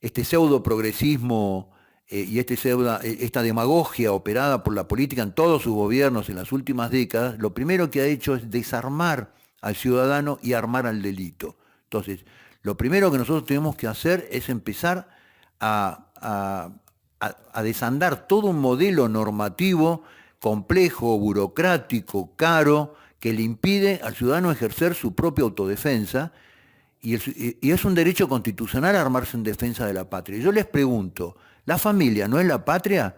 este pseudo progresismo y esta demagogia operada por la política en todos sus gobiernos en las últimas décadas, lo primero que ha hecho es desarmar al ciudadano y armar al delito. Entonces, lo primero que nosotros tenemos que hacer es empezar a desandar todo un modelo normativo complejo, burocrático, caro, que le impide al ciudadano ejercer su propia autodefensa y es un derecho constitucional armarse en defensa de la patria. Yo les pregunto, ¿la familia no es la patria?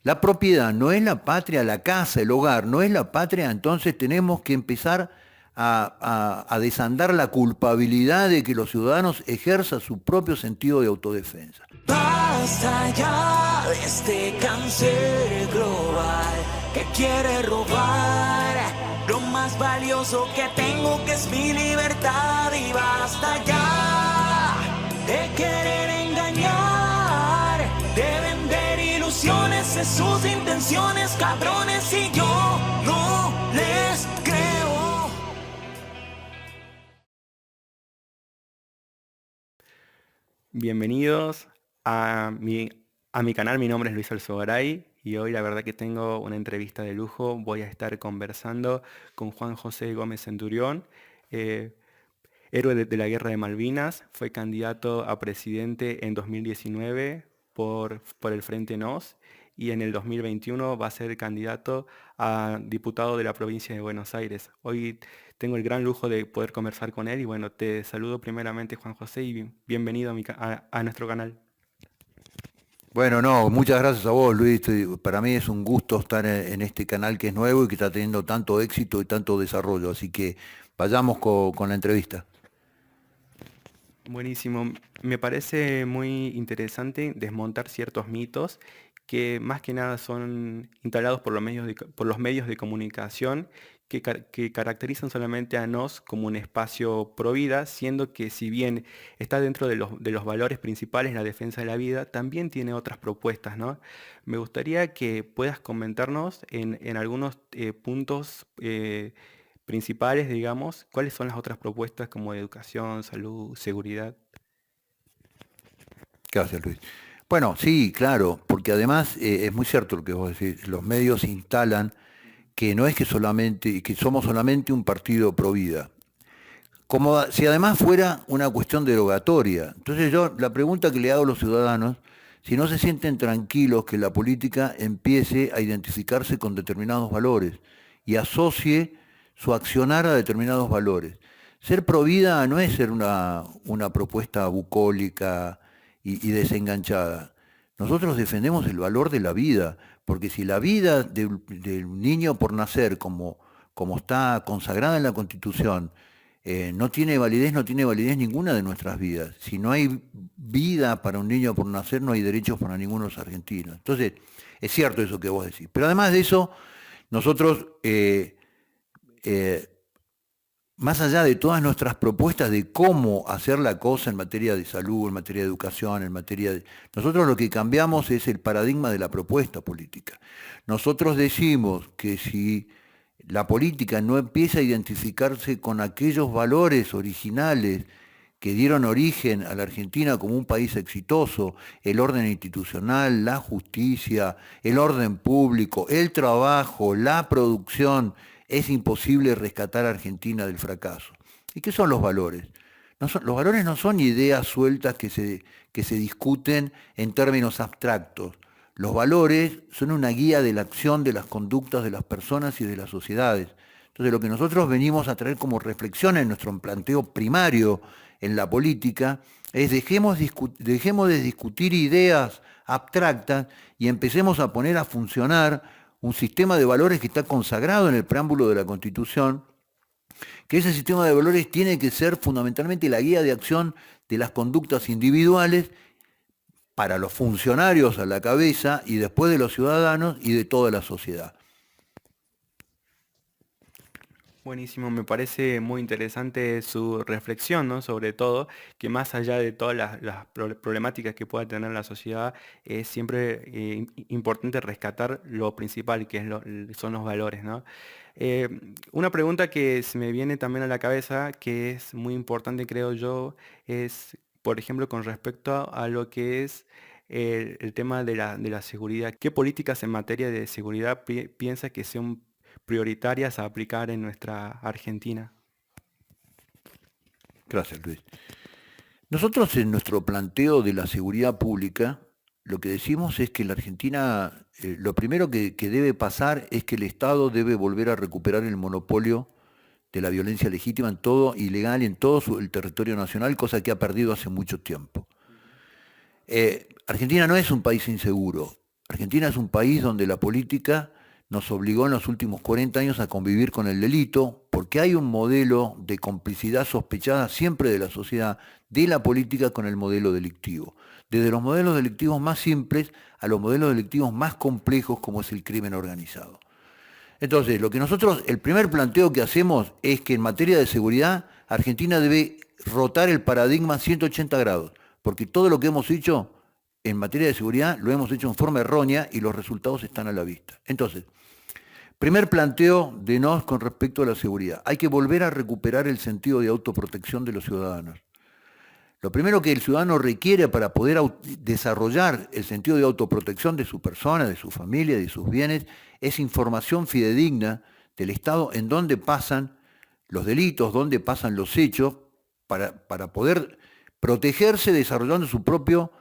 ¿La propiedad no es la patria? ¿La casa, el hogar no es la patria? Entonces tenemos que empezar a desandar la culpabilidad de que los ciudadanos ejerzan su propio sentido de autodefensa. Basta ya de este cáncer global que quiere robar lo más valioso que tengo, que es mi libertad. Y basta ya de querer engañar, de vender ilusiones de sus intenciones, cabrones, y yo no les creo. Bienvenidos a mi canal. Mi nombre es Luis Alzogaray y hoy la verdad que tengo una entrevista de lujo. Voy a estar conversando con Juan José Gómez Centurión, eh, héroe de la Guerra de Malvinas. Fue candidato a presidente en 2019 por el Frente NOS, y en el 2021 va a ser candidato a diputado de la provincia de Buenos Aires. Hoy tengo el gran lujo de poder conversar con él y bueno, te saludo primeramente, Juan José, y bienvenido a nuestro canal. Bueno, no, muchas gracias a vos, Luis. Para mí es un gusto estar en este canal que es nuevo y que está teniendo tanto éxito y tanto desarrollo. Así que vayamos con la entrevista. Buenísimo. Me parece muy interesante desmontar ciertos mitos que más que nada son instalados por los medios de comunicación que caracterizan solamente a NOS como un espacio pro vida, siendo que si bien está dentro de los valores principales la defensa de la vida, también tiene otras propuestas, ¿no? Me gustaría que puedas comentarnos en algunos puntos principales, digamos, cuáles son las otras propuestas como educación, salud, seguridad. Gracias, Luis. Bueno, sí, claro, porque además es muy cierto lo que vos decís. Los medios instalan que no es que solamente, que somos solamente un partido pro vida. Como si además fuera una cuestión derogatoria. Entonces yo, la pregunta que le hago a los ciudadanos, si no se sienten tranquilos que la política empiece a identificarse con determinados valores y asocie su accionar a determinados valores. Ser provida no es ser una propuesta bucólica y desenganchada. Nosotros defendemos el valor de la vida, porque si la vida del niño por nacer, como está consagrada en la Constitución, no tiene validez, no tiene validez ninguna de nuestras vidas. Si no hay vida para un niño por nacer, no hay derechos para ninguno de los argentinos. Entonces, es cierto eso que vos decís. Pero además de eso, nosotros, eh, más allá de todas nuestras propuestas de cómo hacer la cosa en materia de salud, en materia de educación, en materia de... Nosotros lo que cambiamos es el paradigma de la propuesta política. Nosotros decimos que si la política no empieza a identificarse con aquellos valores originales que dieron origen a la Argentina como un país exitoso, el orden institucional, la justicia, el orden público, el trabajo, la producción, es imposible rescatar a Argentina del fracaso. ¿Y qué son los valores? Los valores no son ideas sueltas que se discuten en términos abstractos. Los valores son una guía de la acción, de las conductas de las personas y de las sociedades. Entonces, lo que nosotros venimos a traer como reflexión en nuestro planteo primario en la política es dejemos de discutir ideas abstractas y empecemos a poner a funcionar un sistema de valores que está consagrado en el preámbulo de la Constitución, que ese sistema de valores tiene que ser fundamentalmente la guía de acción de las conductas individuales para los funcionarios a la cabeza y después de los ciudadanos y de toda la sociedad. Buenísimo, me parece muy interesante su reflexión, ¿no? Sobre todo, que más allá de todas las problemáticas que pueda tener la sociedad, es siempre importante rescatar lo principal, que son los valores, ¿no? Eh, una pregunta que se me viene también a la cabeza, que es muy importante, creo yo, es por ejemplo, con respecto a lo que es el tema de la seguridad. ¿Qué políticas en materia de seguridad piensa que son prioritarias a aplicar en nuestra Argentina? Gracias, Luis. Nosotros en nuestro planteo de la seguridad pública, lo que decimos es que en la Argentina lo primero que debe pasar es que el Estado debe volver a recuperar el monopolio de la violencia legítima en todo, ilegal en todo el territorio nacional, cosa que ha perdido hace mucho tiempo. Argentina no es un país inseguro. Argentina es un país donde la política nos obligó en los últimos 40 años a convivir con el delito, porque hay un modelo de complicidad sospechada siempre de la sociedad, de la política con el modelo delictivo. Desde los modelos delictivos más simples a los modelos delictivos más complejos como es el crimen organizado. Entonces, el primer planteo que hacemos es que en materia de seguridad, Argentina debe rotar el paradigma 180 grados, porque todo lo que hemos hecho en materia de seguridad lo hemos hecho en forma errónea y los resultados están a la vista. Entonces, primer planteo de NOS con respecto a la seguridad. Hay que volver a recuperar el sentido de autoprotección de los ciudadanos. Lo primero que el ciudadano requiere para poder desarrollar el sentido de autoprotección de su persona, de su familia, de sus bienes, es información fidedigna del Estado en dónde pasan los delitos, dónde pasan los hechos, para poder protegerse desarrollando su propio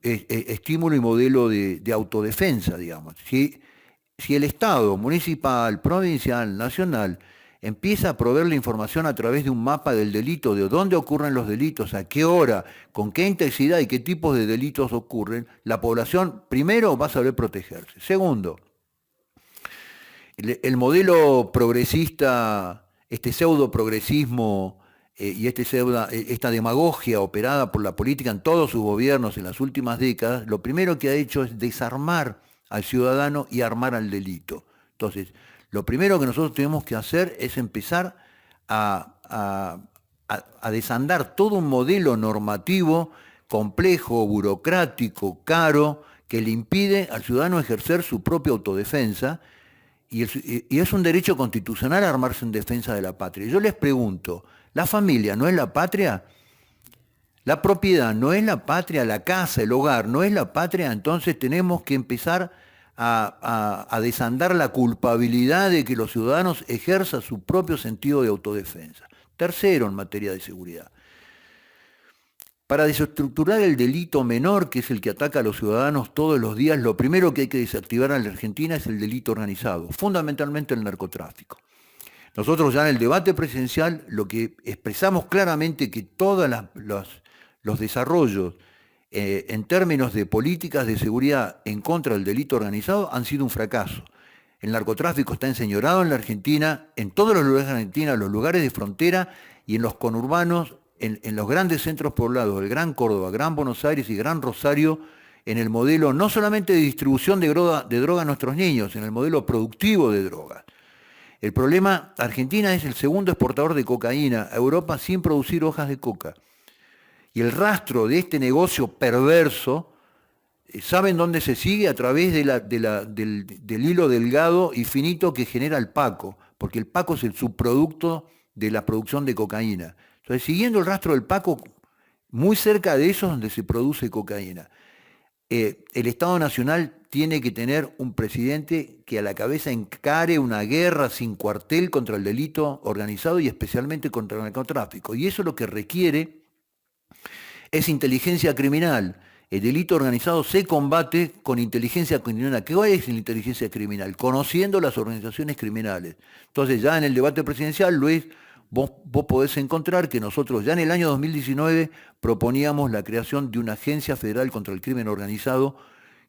estímulo y modelo de autodefensa, digamos. Si el Estado municipal, provincial, nacional, empieza a proveer la información a través de un mapa del delito, de dónde ocurren los delitos, a qué hora, con qué intensidad y qué tipos de delitos ocurren, la población primero va a saber protegerse. Segundo, el modelo progresista, este pseudo progresismo y esta demagogia operada por la política en todos sus gobiernos en las últimas décadas, lo primero que ha hecho es desarmar al ciudadano y armar al delito. Entonces, lo primero que nosotros tenemos que hacer es empezar a desandar todo un modelo normativo complejo, burocrático, caro, que le impide al ciudadano ejercer su propia autodefensa, y es un derecho constitucional armarse en defensa de la patria. Yo les pregunto, ¿la familia no es la patria? ¿La propiedad no es la patria? ¿La casa, el hogar no es la patria? Entonces tenemos que empezar a desandar la culpabilidad de que los ciudadanos ejerzan su propio sentido de autodefensa. Tercero, en materia de seguridad. Para desestructurar el delito menor, que es el que ataca a los ciudadanos todos los días, lo primero que hay que desactivar en la Argentina es el delito organizado, fundamentalmente el narcotráfico. Nosotros ya en el debate presidencial lo que expresamos claramente que todos los desarrollos en términos de políticas de seguridad en contra del delito organizado han sido un fracaso. El narcotráfico está enseñorado en la Argentina, en todos los lugares de Argentina, los lugares de frontera y en los conurbanos, en los grandes centros poblados, el Gran Córdoba, Gran Buenos Aires y Gran Rosario, en el modelo no solamente de distribución de droga a nuestros niños, en el modelo productivo de drogas. El problema, Argentina es el segundo exportador de cocaína a Europa sin producir hojas de coca. Y el rastro de este negocio perverso, ¿saben dónde se sigue? A través del hilo delgado y finito que genera el Paco, porque el Paco es el subproducto de la producción de cocaína. Entonces, siguiendo el rastro del Paco, muy cerca de eso es donde se produce cocaína. El Estado Nacional tiene que tener un presidente que a la cabeza encare una guerra sin cuartel contra el delito organizado y especialmente contra el narcotráfico. Y eso lo que requiere es inteligencia criminal. El delito organizado se combate con inteligencia criminal. ¿Qué es la inteligencia criminal? Conociendo las organizaciones criminales. Entonces ya en el debate presidencial, Luis, vos podés encontrar que nosotros ya en el año 2019 proponíamos la creación de una agencia federal contra el crimen organizado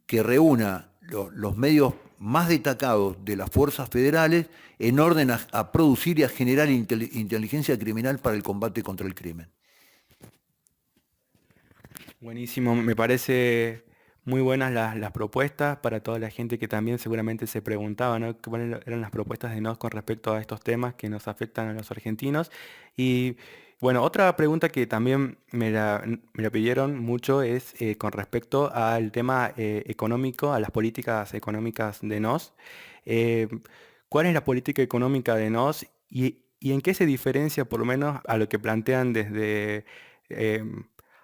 que reúna los medios más destacados de las fuerzas federales en orden a producir y a generar inteligencia criminal para el combate contra el crimen. Buenísimo, me parece muy buenas las propuestas para toda la gente que también seguramente se preguntaba, ¿no? ¿Cuáles eran las propuestas de NOS con respecto a estos temas que nos afectan a los argentinos? Y bueno, otra pregunta que también me la pidieron mucho es con respecto al tema económico, a las políticas económicas de NOS. Eh, ¿Cuál es la política económica de NOS y en qué se diferencia por lo menos a lo que plantean desde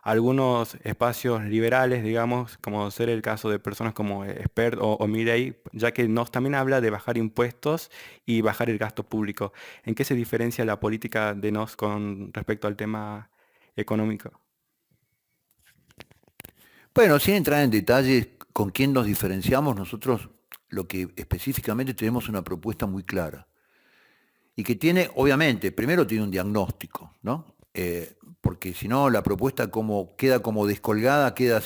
algunos espacios liberales, digamos, como ser el caso de personas como Spert o Milei, ya que nos también habla de bajar impuestos y bajar el gasto público. ¿En qué se diferencia la política de Nos con respecto al tema económico? Bueno, sin entrar en detalles con quién nos diferenciamos, nosotros lo que específicamente tenemos una propuesta muy clara y que tiene, obviamente, primero tiene un diagnóstico, ¿no? Porque si no, la propuesta queda como descolgada, queda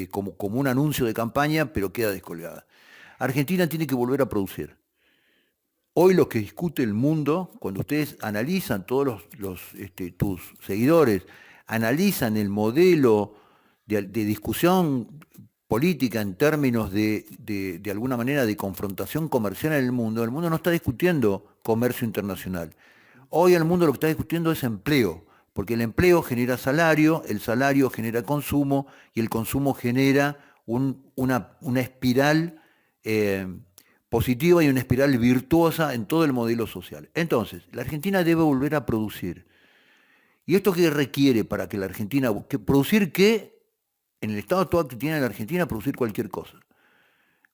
como un anuncio de campaña, pero queda descolgada. Argentina tiene que volver a producir. Hoy lo que discute el mundo, cuando ustedes analizan, tus seguidores, analizan el modelo de discusión política en términos de alguna manera de confrontación comercial en el mundo no está discutiendo comercio internacional. Hoy el mundo lo que está discutiendo es empleo, porque el empleo genera salario, el salario genera consumo y el consumo genera una espiral positiva y una espiral virtuosa en todo el modelo social. Entonces, la Argentina debe volver a producir. ¿Y esto qué requiere para que la Argentina... ¿Producir qué? En el estado actual que tiene la Argentina, producir cualquier cosa.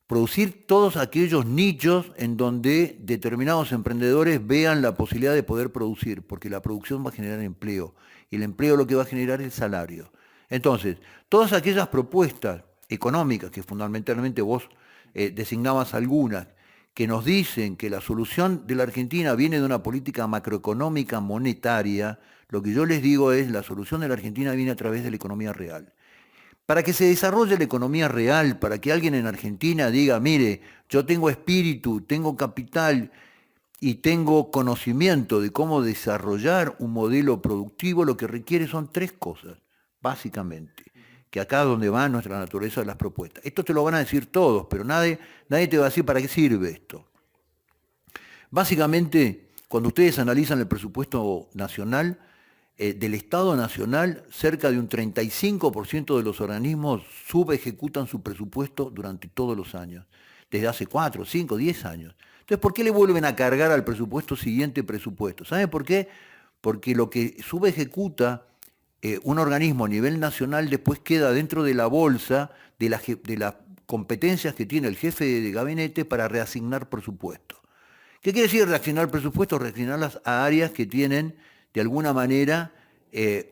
Producir todos aquellos nichos en donde determinados emprendedores vean la posibilidad de poder producir, porque la producción va a generar empleo, y el empleo lo que va a generar es salario. Entonces, todas aquellas propuestas económicas, que fundamentalmente vos designabas algunas, que nos dicen que la solución de la Argentina viene de una política macroeconómica monetaria, lo que yo les digo es la solución de la Argentina viene a través de la economía real. Para que se desarrolle la economía real, para que alguien en Argentina diga, mire, yo tengo espíritu, tengo capital y tengo conocimiento de cómo desarrollar un modelo productivo, lo que requiere son tres cosas, básicamente, que acá es donde va nuestra naturaleza de las propuestas. Esto te lo van a decir todos, pero nadie te va a decir para qué sirve esto. Básicamente, cuando ustedes analizan el presupuesto nacional, del Estado Nacional, cerca de un 35% de los organismos subejecutan su presupuesto durante todos los años, desde hace 4, 5, 10 años. Entonces, ¿por qué le vuelven a cargar al presupuesto siguiente presupuesto? ¿Saben por qué? Porque lo que subejecuta un organismo a nivel nacional después queda dentro de la bolsa de las competencias que tiene el jefe de gabinete para reasignar presupuesto. ¿Qué quiere decir reasignar presupuestos? Reasignarlas a áreas que tienen de alguna manera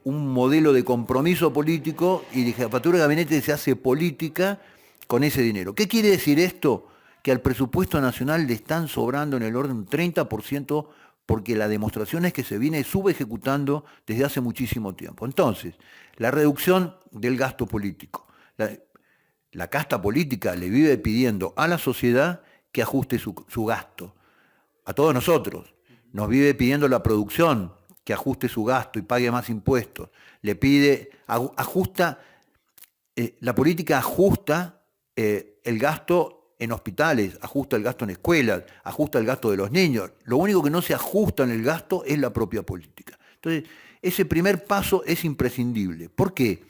un modelo de compromiso político y de jefatura de gabinete se hace política con ese dinero. ¿Qué quiere decir esto? Que al presupuesto nacional le están sobrando en el orden un 30% porque la demostración es que se viene subejecutando desde hace muchísimo tiempo. Entonces, la reducción del gasto político. La casta política le vive pidiendo a la sociedad que ajuste su gasto. A todos nosotros. Nos vive pidiendo la producción que ajuste su gasto y pague más impuestos. Le pide, ajusta, la política ajusta el gasto en hospitales, ajusta el gasto en escuelas, ajusta el gasto de los niños. Lo único que no se ajusta en el gasto es la propia política. Entonces, ese primer paso es imprescindible. ¿Por qué?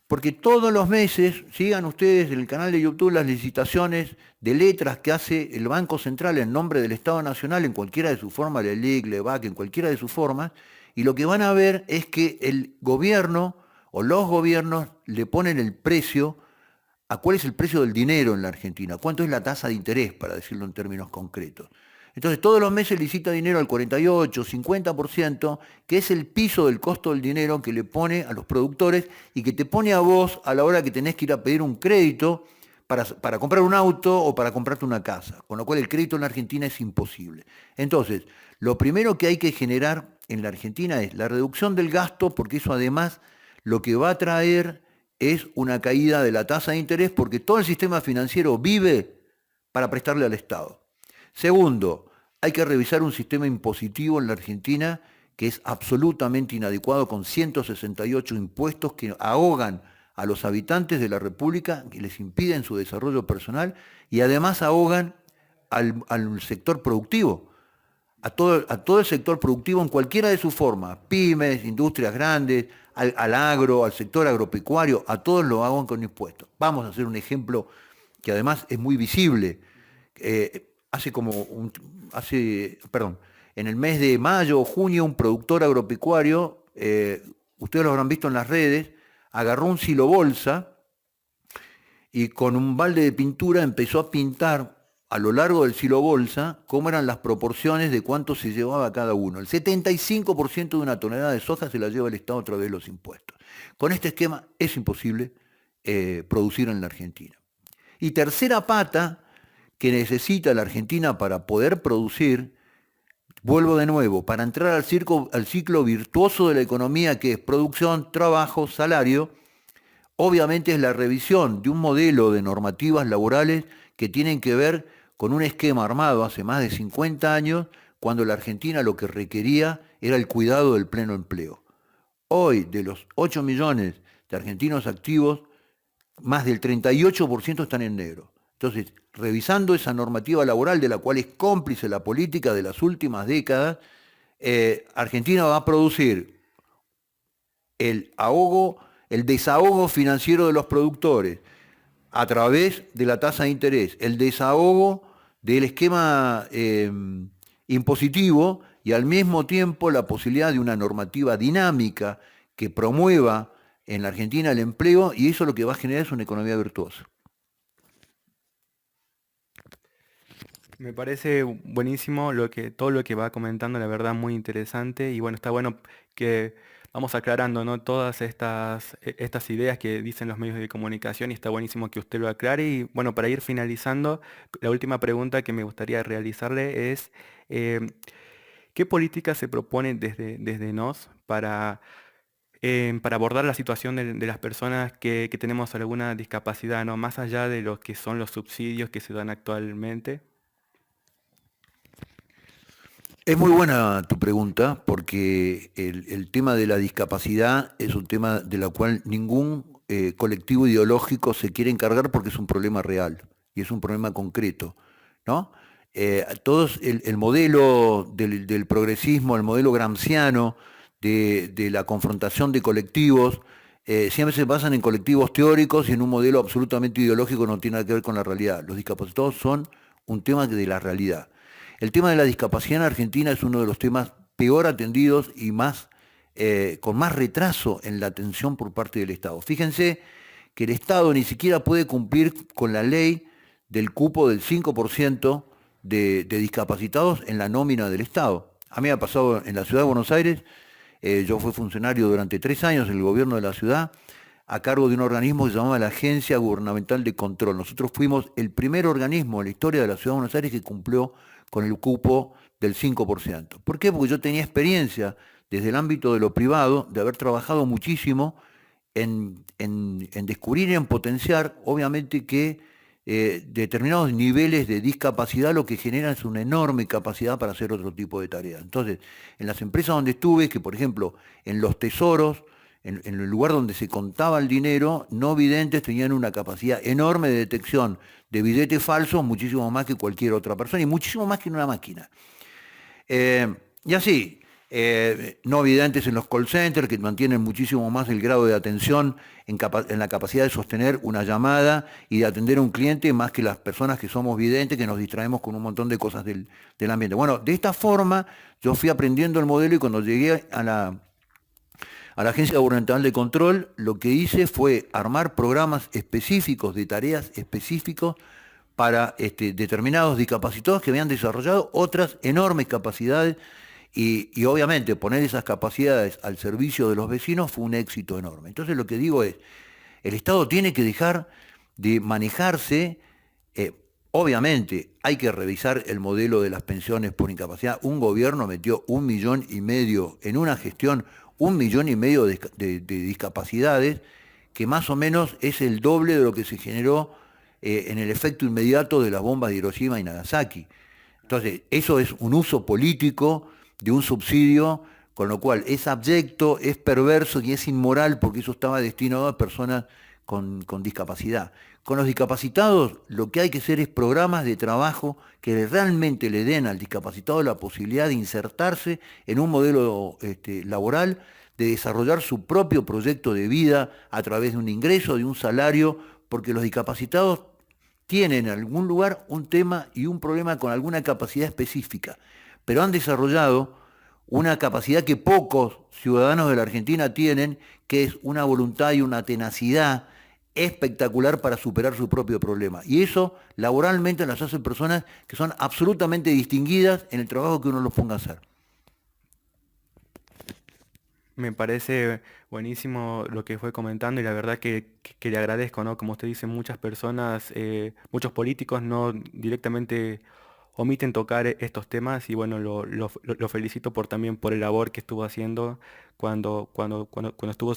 Porque todos los meses, sigan ustedes en el canal de YouTube las licitaciones de letras que hace el Banco Central en nombre del Estado Nacional, en cualquiera de sus formas, la LELIC, LEVAC, en cualquiera de sus formas, y lo que van a ver es que el gobierno o los gobiernos le ponen el precio a cuál es el precio del dinero en la Argentina, cuánto es la tasa de interés, para decirlo en términos concretos. Entonces todos los meses licita dinero al 48, 50%, que es el piso del costo del dinero que le pone a los productores y que te pone a vos a la hora que tenés que ir a pedir un crédito para comprar un auto o para comprarte una casa, con lo cual el crédito en la Argentina es imposible. Entonces, lo primero que hay que generar en la Argentina es la reducción del gasto, porque eso además lo que va a traer es una caída de la tasa de interés, porque todo el sistema financiero vive para prestarle al Estado. Segundo, hay que revisar un sistema impositivo en la Argentina que es absolutamente inadecuado, con 168 impuestos que ahogan a los habitantes de la República, que les impiden su desarrollo personal y además ahogan al sector productivo, a todo el sector productivo en cualquiera de sus formas, pymes, industrias grandes, al agro, al sector agropecuario, a todos lo ahogan con impuestos. Vamos a hacer un ejemplo que además es muy visible. En el mes de mayo o junio, un productor agropecuario, ustedes lo habrán visto en las redes, agarró un silobolsa y con un balde de pintura empezó a pintar a lo largo del silobolsa cómo eran las proporciones de cuánto se llevaba cada uno. El 75% de una tonelada de soja se la lleva el Estado a través de los impuestos. Con este esquema es imposible producir en la Argentina. Y tercera pata que necesita la Argentina para poder producir, vuelvo de nuevo, para entrar al ciclo virtuoso de la economía, que es producción, trabajo, salario, obviamente es la revisión de un modelo de normativas laborales que tienen que ver con un esquema armado hace más de 50 años, cuando la Argentina lo que requería era el cuidado del pleno empleo. Hoy, de los 8 millones de argentinos activos, más del 38% están en negro. Entonces, revisando esa normativa laboral de la cual es cómplice la política de las últimas décadas, Argentina va a producir el desahogo financiero de los productores a través de la tasa de interés, el desahogo del esquema impositivo y al mismo tiempo la posibilidad de una normativa dinámica que promueva en la Argentina el empleo, y eso lo que va a generar es una economía virtuosa. Me parece buenísimo todo lo que va comentando, la verdad muy interesante y bueno, está bueno que vamos aclarando, ¿no? Todas estas ideas que dicen los medios de comunicación y está buenísimo que usted lo aclare y bueno, para ir finalizando, la última pregunta que me gustaría realizarle es ¿qué políticas se proponen desde NOS para abordar la situación de las personas que tenemos alguna discapacidad, ¿no? Más allá de lo que son los subsidios que se dan actualmente? Es muy buena tu pregunta porque el tema de la discapacidad es un tema de la cual ningún colectivo ideológico se quiere encargar porque es un problema real y es un problema concreto, ¿no? Todos el modelo del progresismo, el modelo gramsciano de la confrontación de colectivos, siempre se basan en colectivos teóricos y en un modelo absolutamente ideológico que no tiene nada que ver con la realidad. Los discapacitados son un tema de la realidad. El tema de la discapacidad en Argentina es uno de los temas peor atendidos y con más retraso en la atención por parte del Estado. Fíjense que el Estado ni siquiera puede cumplir con la ley del cupo del 5% de discapacitados en la nómina del Estado. A mí me ha pasado en la ciudad de Buenos Aires, yo fui funcionario durante 3 años en el gobierno de la ciudad, a cargo de un organismo que se llamaba la Agencia Gubernamental de Control. Nosotros fuimos el primer organismo en la historia de la ciudad de Buenos Aires que cumplió con el cupo del 5%. ¿Por qué? Porque yo tenía experiencia desde el ámbito de lo privado, de haber trabajado muchísimo en descubrir y en potenciar, obviamente que determinados niveles de discapacidad lo que generan es una enorme capacidad para hacer otro tipo de tareas. Entonces, en las empresas donde estuve, que por ejemplo, en los tesoros, en el lugar donde se contaba el dinero, no videntes tenían una capacidad enorme de detección de billetes falsos, muchísimo más que cualquier otra persona y muchísimo más que en una máquina. Y así, no videntes en los call centers, que mantienen muchísimo más el grado de atención en la capacidad de sostener una llamada y de atender a un cliente, más que las personas que somos videntes, que nos distraemos con un montón de cosas del ambiente. Bueno, de esta forma yo fui aprendiendo el modelo y cuando llegué a la Agencia Gubernamental de Control, lo que hice fue armar programas específicos, de tareas específicos para determinados discapacitados que habían desarrollado otras enormes capacidades y obviamente poner esas capacidades al servicio de los vecinos fue un éxito enorme. Entonces lo que digo es, el Estado tiene que dejar de manejarse, obviamente hay que revisar el modelo de las pensiones por incapacidad. Un gobierno metió 1,5 millones en una gestión, 1,5 millones de discapacidades, que más o menos es el doble de lo que se generó en el efecto inmediato de las bombas de Hiroshima y Nagasaki. Entonces, eso es un uso político de un subsidio, con lo cual es abyecto, es perverso y es inmoral, porque eso estaba destinado a personas con discapacidad. Con los discapacitados lo que hay que hacer es programas de trabajo que realmente le den al discapacitado la posibilidad de insertarse en un modelo laboral, de desarrollar su propio proyecto de vida a través de un ingreso, de un salario, porque los discapacitados tienen en algún lugar un tema y un problema con alguna capacidad específica, pero han desarrollado una capacidad que pocos ciudadanos de la Argentina tienen, que es una voluntad y una tenacidad espectacular para superar su propio problema. Y eso laboralmente las hacen personas que son absolutamente distinguidas en el trabajo que uno los ponga a hacer. Me parece buenísimo lo que fue comentando y la verdad que le agradezco, ¿no? Como usted dice, muchas personas, muchos políticos no directamente omiten tocar estos temas y bueno, lo felicito también por el labor que estuvo haciendo cuando estuvo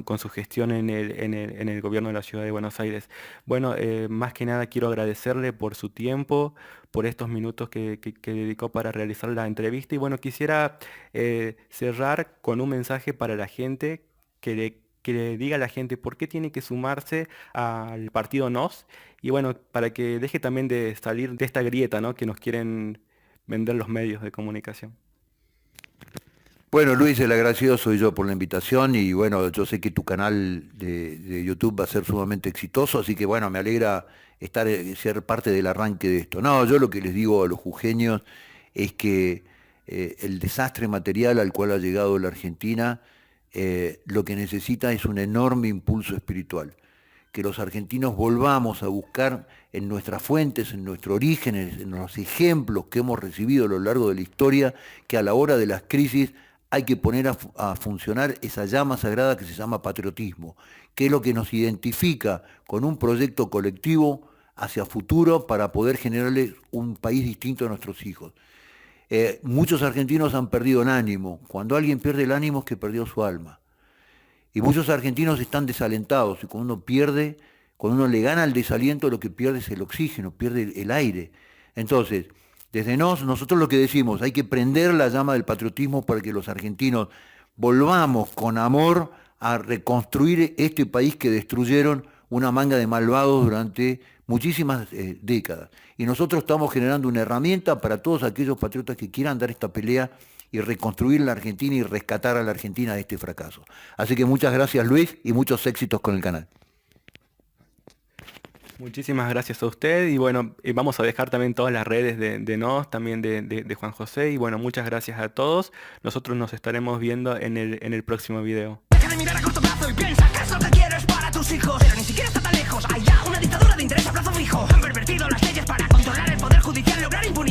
con su gestión en el gobierno de la ciudad de Buenos Aires. Bueno, más que nada quiero agradecerle por su tiempo, por estos minutos que dedicó para realizar la entrevista y bueno, quisiera cerrar con un mensaje para la gente que le diga a la gente por qué tiene que sumarse al partido NOS y bueno, para que deje también de salir de esta grieta, ¿no? Que nos quieren vender los medios de comunicación. Bueno, Luis, el agradecido soy yo por la invitación y bueno, yo sé que tu canal de YouTube va a ser sumamente exitoso, así que bueno, me alegra ser parte del arranque de esto. No, yo lo que les digo a los jujeños es que el desastre material al cual ha llegado la Argentina, lo que necesita es un enorme impulso espiritual. Que los argentinos volvamos a buscar en nuestras fuentes, en nuestros orígenes, en los ejemplos que hemos recibido a lo largo de la historia, que a la hora de las crisis hay que poner a funcionar esa llama sagrada que se llama patriotismo, que es lo que nos identifica con un proyecto colectivo hacia futuro para poder generarle un país distinto a nuestros hijos. Muchos argentinos han perdido el ánimo. Cuando alguien pierde el ánimo es que perdió su alma. Y muchos argentinos están desalentados y cuando uno le gana el desaliento, lo que pierde es el oxígeno, pierde el aire. Entonces, desde nosotros lo que decimos, hay que prender la llama del patriotismo para que los argentinos volvamos con amor a reconstruir este país que destruyeron una manga de malvados durante muchísimas décadas. Y nosotros estamos generando una herramienta para todos aquellos patriotas que quieran dar esta pelea y reconstruir la Argentina y rescatar a la Argentina de este fracaso. Así que muchas gracias, Luis, y muchos éxitos con el canal. Muchísimas gracias a usted y bueno, vamos a dejar también todas las redes de NOS, también de Juan José y bueno, muchas gracias a todos. Nosotros nos estaremos viendo en el próximo video. Deja de mirar a corto plazo y piensa que es lo que quieres para tus hijos. Pero ni siquiera está tan lejos, hay ya una dictadura de interés a plazo fijo. Han pervertido las leyes para controlar el poder judicial, lograr impunidad.